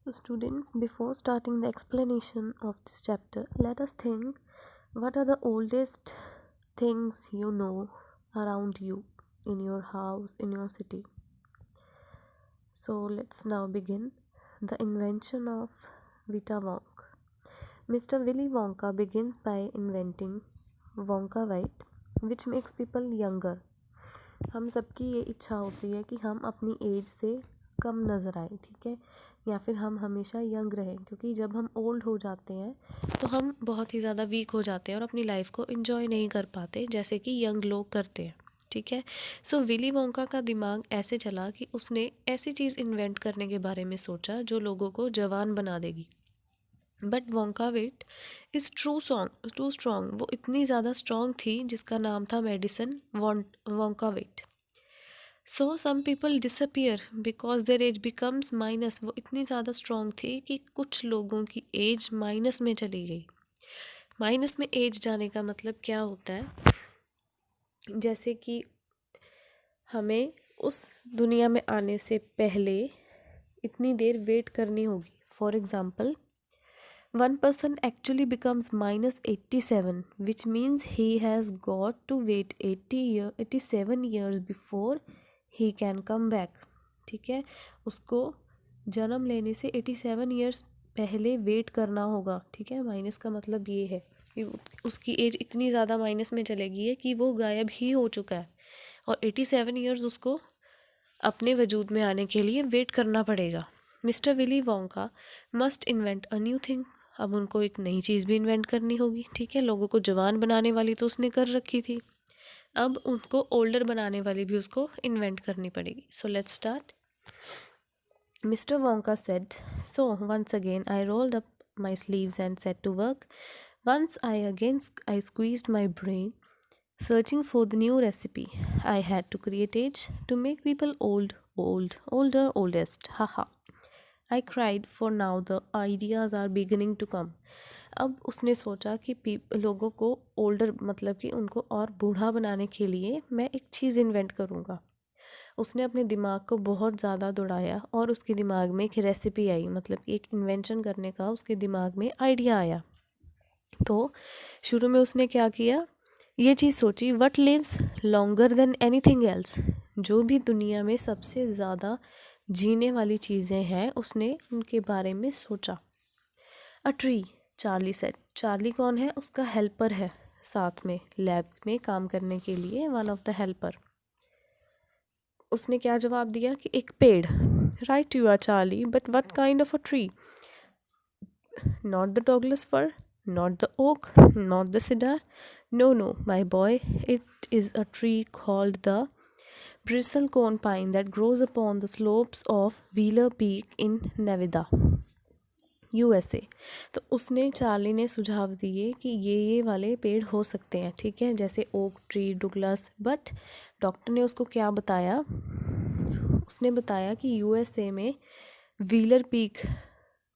So students, before starting the explanation of this chapter, let us think what are the oldest things you know around you, in your house, in your city. So let's now begin. The invention of Vita Wonk. Mr. Willy Wonka begins by inventing Wonka White, which makes people younger. हम सबकी ये इच्छा होती है कि हम अपनी as से कम नज़र आए, ठीक है, या फिर हम हमेशा यंग रहें, क्योंकि जब हम ओल्ड हो जाते हैं तो हम बहुत ही ज़्यादा वीक हो जाते हैं और अपनी लाइफ को एंजॉय नहीं कर पाते जैसे कि यंग लोग करते हैं, ठीक है। सो विली वोंका का दिमाग ऐसे चला कि उसने ऐसी चीज़ इन्वेंट करने के बारे में सोचा जो लोगों को जवान बना देगी। But Wonka Vite is too strong, वो इतनी ज़्यादा स्ट्रॉन्ग थी जिसका नाम था medicine Wonka Vite. So some people disappear because their age becomes minus, वो इतनी ज़्यादा स्ट्रॉन्ग थी कि कुछ लोगों की एज माइनस में चली गई। माइनस में एज जाने का मतलब क्या होता है, जैसे कि हमें उस दुनिया में आने से पहले इतनी देर वेट करनी होगी। For example, one person actually becomes minus 87, which means he has got to wait 87 years before he can come back, ठीक है। उसको जन्म लेने से 87 years पहले वेट करना होगा, ठीक है। माइनस का मतलब ये है कि उसकी एज इतनी ज़्यादा माइनस में चलेगी है कि वो गायब ही हो चुका है और 87 years उसको अपने वजूद में आने के लिए वेट करना पड़ेगा। Mister Willy Wonka must invent a new thing, अब उनको एक नई चीज़ भी इन्वेंट करनी होगी, ठीक है। लोगों को जवान बनाने वाली तो उसने कर रखी थी, अब उनको ओल्डर बनाने वाली भी उसको इन्वेंट करनी पड़ेगी। So let's start. Mister Wonka said, so once again I rolled up my sleeves and set to work. Once I squeezed my brain searching for the new recipe. I had to create age to make people older, oldest. Haha. I cried, for now the ideas are beginning to come. अब उसने सोचा कि लोगों को older मतलब कि उनको और बूढ़ा बनाने के लिए मैं एक चीज़ इन्वेंट करूँगा। उसने अपने दिमाग को बहुत ज़्यादा दौड़ाया और उसके दिमाग में एक रेसिपी आई, मतलब कि एक इन्वेंशन करने का उसके दिमाग में आइडिया आया। तो शुरू में उसने क्या किया, ये चीज़ सोची, what lives longer than anything else, जो भी दुनिया में सबसे ज़्यादा जीने वाली चीज़ें हैं उसने उनके बारे में सोचा। A tree, Charlie said. Charlie कौन है, उसका हेल्पर है, साथ में लैब में काम करने के लिए वन ऑफ द हेल्पर। उसने क्या जवाब दिया कि एक पेड़। Right you are Charlie, but what kind of a tree? Not the Douglas fir, not the oak, not the cedar. No, my boy, it is a tree called the bristlecone pine that grows upon the slopes of Wheeler Peak in Nevada, USA. तो उसने Charlie ने सुझाव दिए कि ये वाले पेड़ हो सकते हैं, ठीक है, जैसे ओक ट्री, डुगलस। बट डॉक्टर ने उसको क्या बताया, उसने बताया कि यूएसए में व्हीलर पीक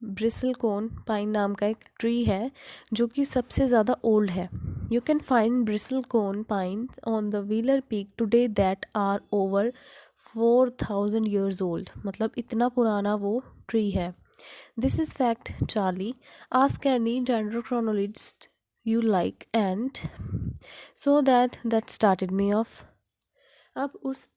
ब्रिसलकोन पाइन नाम का एक ट्री है जो कि सबसे ज़्यादा ओल्ड है। You can find bristlecone pine on the Wheeler Peak today that are over 4000 years old, मतलब इतना पुराना वो ट्री है। This is fact Charlie, ask any dendrochronologist you like and so that started me off. अब उस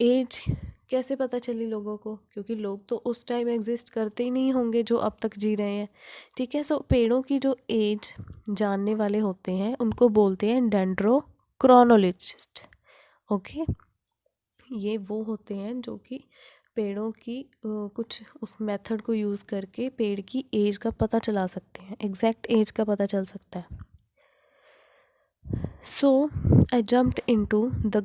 as कैसे पता चली लोगों को, क्योंकि लोग तो उस टाइम एग्जिस्ट करते ही नहीं होंगे जो अब तक जी रहे हैं, ठीक है। सो पेड़ों की जो एज जानने वाले होते हैं उनको बोलते हैं डेंड्रोक्रोनोलॉजिस्ट, ओके। ये वो होते हैं जो कि पेड़ों की कुछ उस मेथड को यूज़ करके पेड़ की एज का पता चला सकते हैं, एग्जैक्ट एज का पता चल सकता है। So I jumped into the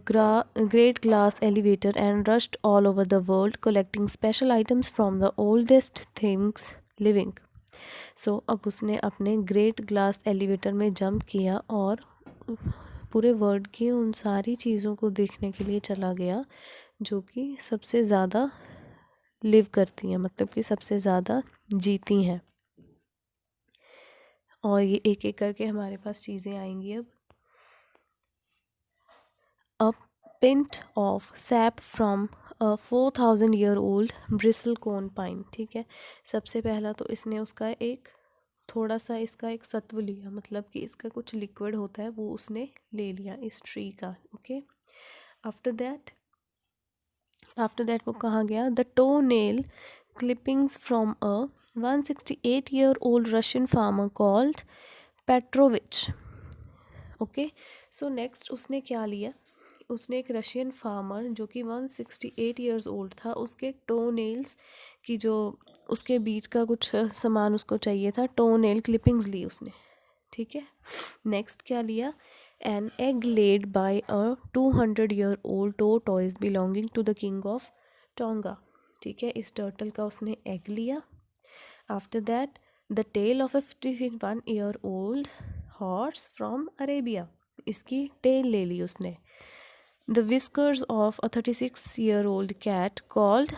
great glass elevator and rushed all over the world collecting special items from the oldest things living. So अब उसने अपने ग्रेट ग्लास एलिवेटर में जंप किया और पूरे वर्ल्ड की उन सारी चीज़ों को देखने के लिए चला गया जो कि सबसे ज़्यादा लिव करती हैं, मतलब कि सबसे ज़्यादा जीती हैं। और ये एक एक करके हमारे पास चीज़ें आएंगी। अब pint of sap from a 4000-year-old bristlecone pine. ठीक है, सबसे पहला तो इसने उसका एक थोड़ा सा इसका एक सत्व लिया, मतलब कि इसका कुछ लिक्विड होता है वो उसने ले लिया इस ट्री का. ओके, आफ्टर दैट वो कहाँ गया? The toe nail clippings from a 168-year-old Russian farmer called Petrovich. Okay, so next उसने क्या लिया? उसने एक रशियन फार्मर जो कि 168 ईयर्स ओल्ड था, उसके टो नेल्स की जो उसके बीच का कुछ सामान उसको चाहिए था, टो नेल क्लिपिंग्स ली उसने. ठीक है, नेक्स्ट क्या लिया? An egg laid by a 200-year-old tortoise belonging to the king of Tonga. ठीक है, इस टर्टल का उसने एग लिया. After that the tail of a 51-year-old horse from Arabia. इसकी टेल ले ली उसने. The whiskers of a 36-year-old cat called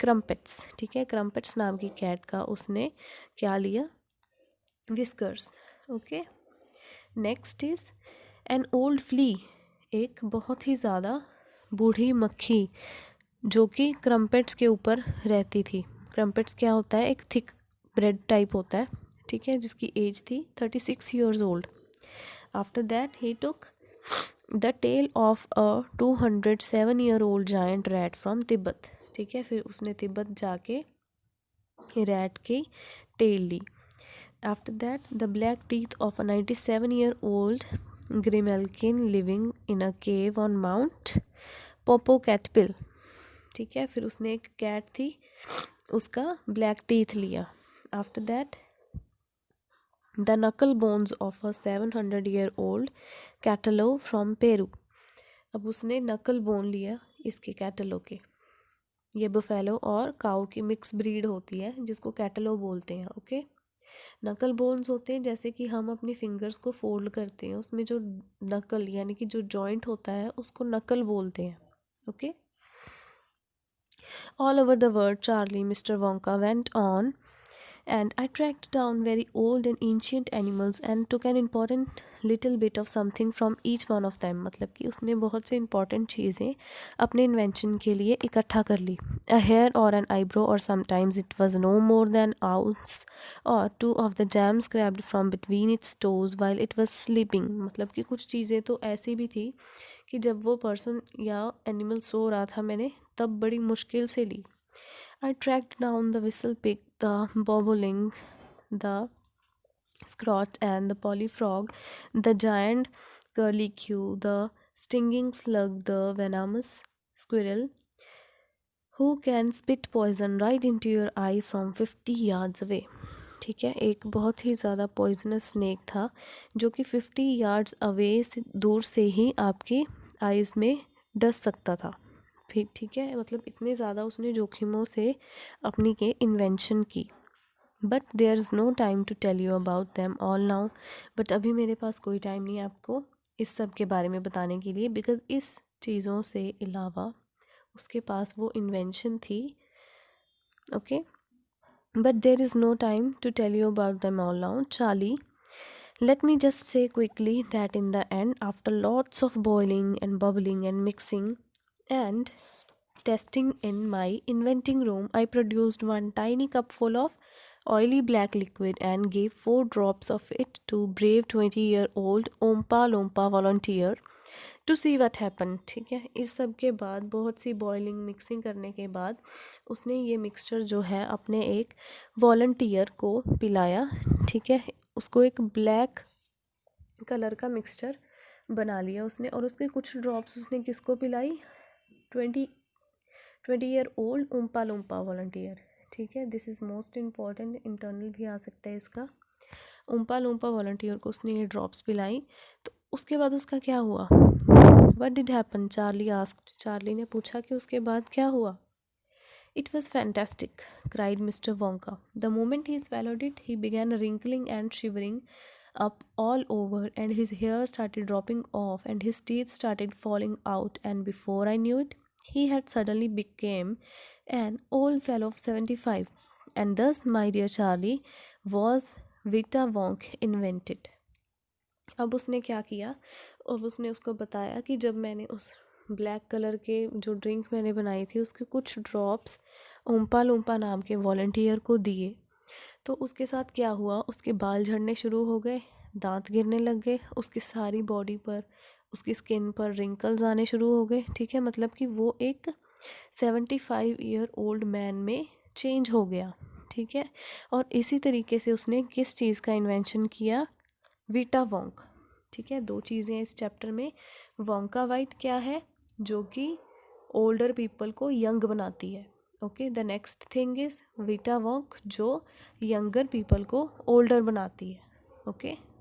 Crumpets. ठीक है, क्रम्पेट्स नाम की कैट का उसने क्या लिया? Whiskers. Okay, next is an old flea. एक बहुत ही ज़्यादा बूढ़ी मक्खी जो कि क्रम्पेट्स के ऊपर रहती थी. क्रम्पेट्स क्या होता है? एक थिक ब्रेड टाइप होता है. ठीक है, जिसकी एज थी 36 years old. After that he took the tail of a 207-year-old giant rat from Tibet. ठीक है, फिर उसने तिब्बत जाके रैट की टेल ली. After that, the black teeth of a 97-year-old grimalkin living in a cave on Mount Popocatépetl. ठीक है, फिर उसने एक कैट थी उसका ब्लैक टीथ लिया. After that the knuckle bones of a 700-year-old कैटलो फ्रॉम पेरू. अब उसने नकल बोन लिया इसके कैटलो के. ये बफेलो और काऊ की मिक्स ब्रीड होती है जिसको कैटलो बोलते हैं. ओके, नकल बोन्स होते हैं जैसे कि हम अपनी फिंगर्स को फोल्ड करते हैं, उसमें जो नकल यानी कि जो जॉइंट होता है उसको नकल बोलते हैं. Okay, all over the world Charlie mister Wonka went on and I tracked down very old and ancient animals and took an important little bit of something from each one of them. मतलब कि उसने बहुत से important चीज़ें अपने invention के लिए इकट्ठा कर ली. A hair or an eyebrow or sometimes it was no more than ounce or two of the jam scraped from between its toes while it was sleeping. मतलब कि कुछ चीज़ें तो ऐसी भी थी कि जब वो person या animal सो रहा था मैंने तब बड़ी मुश्किल से ली. I tracked down the whistle pig, the bobolink, the scrot and the polyfrog, the giant curlicue, the stinging slug, the venomous squirrel, who can spit poison right into your eye from 50 yards away. ठीक है, एक बहुत ही ज़्यादा poisonous snake था जो कि 50 yards away से दूर से ही आपकी आइज़ में डस सकता था. फिर ठीक है, मतलब इतने ज़्यादा उसने जोखिमों से अपनी के इन्वेंशन की. But there is no time to tell you about them all now. But अभी मेरे पास कोई टाइम नहीं है आपको इस सब के बारे में बताने के लिए, बिकॉज इस चीज़ों से अलावा उसके पास वो इन्वेंशन थी. Okay, but there is no time to tell you about them all now. Charlie, let me just say quickly that in the end, after lots of boiling and bubbling and mixing and testing in my inventing room, I produced one tiny cup full of oily black liquid and gave 4 drops of it to brave 20-year-old Ompa Lompa volunteer to see what happened. ठीक है, इस सब के बाद बहुत सी boiling mixing करने के बाद उसने ये मिक्सचर जो है अपने एक वॉलंटियर को पिलाया. ठीक है, उसको एक ब्लैक कलर का मिक्सचर बना लिया उसने और उसके कुछ ड्रॉप्स उसने किसको पिलाई? 20-year-old उम्पा लुम्पा volunteer. ठीक है, this is most important, internal भी आ सकता है इसका. उम्पा लुम्पा वॉलंटियर को उसने ये ड्रॉप्स पिलाई. तो उसके बाद उसका क्या हुआ? What did happen? Charlie asked. Charlie ने पूछा कि उसके बाद क्या हुआ? It was fantastic, cried Mr. Wonka. The moment he swallowed it, he began wrinkling and shivering up all over, and his hair started dropping off, and his teeth started falling out, and before I knew it, he had suddenly become an old fellow of 75. And thus, my dear Charlie, was Vita Wonk invented. अब उसने क्या किया? अब उसने उसको बताया कि जब मैंने उस ब्लैक कलर के जो ड्रिंक मैंने बनाई थी उसके कुछ ड्रॉप्स ओम्पा लोम्पा नाम के वॉलंटियर को दिए। तो उसके साथ क्या हुआ, उसके बाल झड़ने शुरू हो गए, दांत गिरने लग गए, उसकी सारी बॉडी पर, उसकी स्किन पर रिंकल्स आने शुरू हो गए। ठीक है, मतलब कि वो एक 75 ईयर ओल्ड मैन में चेंज हो गया। ठीक है, और इसी तरीके से उसने किस चीज़ का इन्वेंशन किया, वीटा वोंक। ठीक है, दो चीज़ें इस चैप्टर में। वोंका वाइट क्या है, जो कि ओल्डर पीपल को यंग बनाती है। Okay, the next thing is vita wonk, जो यंगर पीपल को ओल्डर बनाती है। ओके।